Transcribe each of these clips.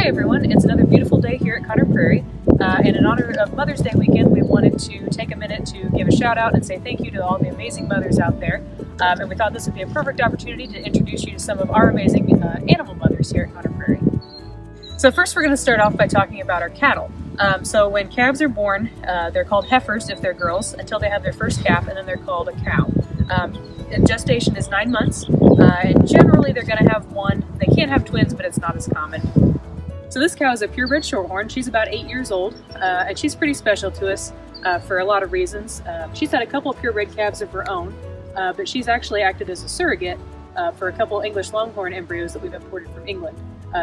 Hi everyone, it's another beautiful day here at Prairie, and in honor of Mother's Day weekend we wanted to take a minute to give a shout out and say thank you to all the amazing mothers out there, and we thought this would be a perfect opportunity to introduce you to some of our amazing animal mothers here at Prairie. So first we're going to start off by talking about our cattle. So when calves are born, they're called heifers if they're girls until they have their first calf, and then they're called a cow. Gestation is 9 months, and generally they're going to have one. They can have twins, but it's not as common. So this cow is a purebred shorthorn. She's about 8 years old, and she's pretty special to us for a lot of reasons. She's had a couple of purebred calves of her own, but she's actually acted as a surrogate for a couple English Longhorn embryos that we've imported from England.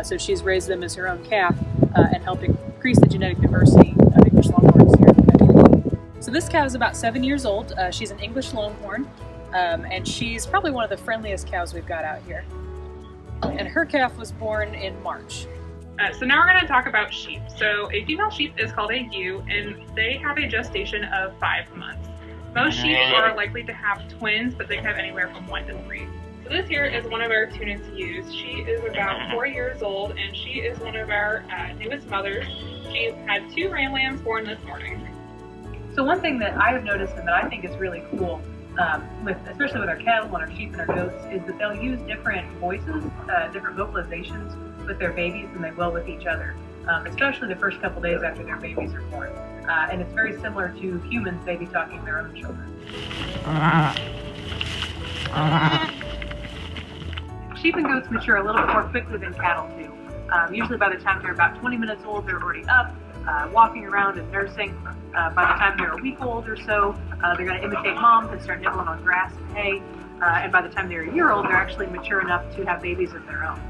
So she's raised them as her own calf and helped increase the genetic diversity of English Longhorns here in the country. So this cow is about 7 years old. She's an English Longhorn, and she's probably one of the friendliest cows we've got out here. And her calf was born in March. So now we're going to talk about sheep. So a female sheep is called a ewe, and they have a gestation of 5 months. Most sheep are likely to have twins, but they can have anywhere from 1 to 3. So this here is one of our Tunis ewes. She is about 4 years old, and she is one of our newest mothers. She's had 2 ram lambs born this morning. So one thing that I have noticed and that I think is really cool, especially with our cattle and our sheep and our goats, is that they'll use different voices, different vocalizations with their babies than they will with each other, especially the first couple days after their babies are born. And it's very similar to humans maybe talking to their own children. Sheep and goats mature a little bit more quickly than cattle do. Usually by the time they're about 20 minutes old, they're already up, walking around and nursing. By the time they're a week old or so, they're going to imitate moms and start nibbling on grass and hay. And by the time they're a year old, they're actually mature enough to have babies of their own.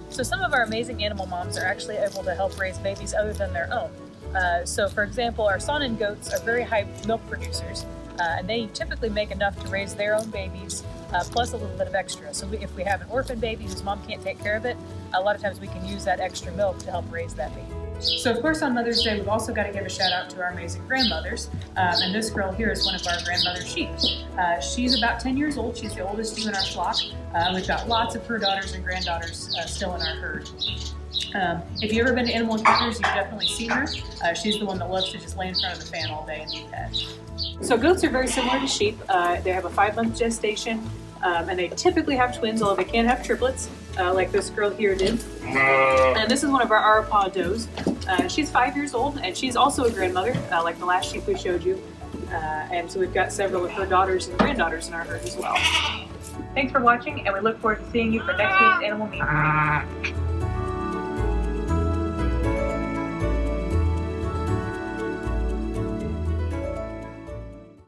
So some of our amazing animal moms are actually able to help raise babies other than their own. So for example, our Saanen goats are very high milk producers, and they typically make enough to raise their own babies, plus a little bit of extra. So if we have an orphan baby whose mom can't take care of it, a lot of times we can use that extra milk to help raise that baby. So of course on Mother's Day we've also got to give a shout out to our amazing grandmothers, and this girl here is one of our grandmother sheep. She's about 10 years old. She's the oldest ewe in our flock. We've got lots of her daughters and granddaughters still in our herd. If you've ever been to Animal Encounters, you've definitely seen her. She's the one that loves to just lay in front of the fan all day and be fed. So goats are very similar to sheep. They have a 5-month gestation, and they typically have twins, although they can have triplets, like this girl here did. And this is one of our Arapaw does. She's 5 years old, and she's also a grandmother, like the last sheep we showed you. And so we've got several of her daughters and granddaughters in our herd as well. Thanks for watching, and we look forward to seeing you for next week's Animal Meet.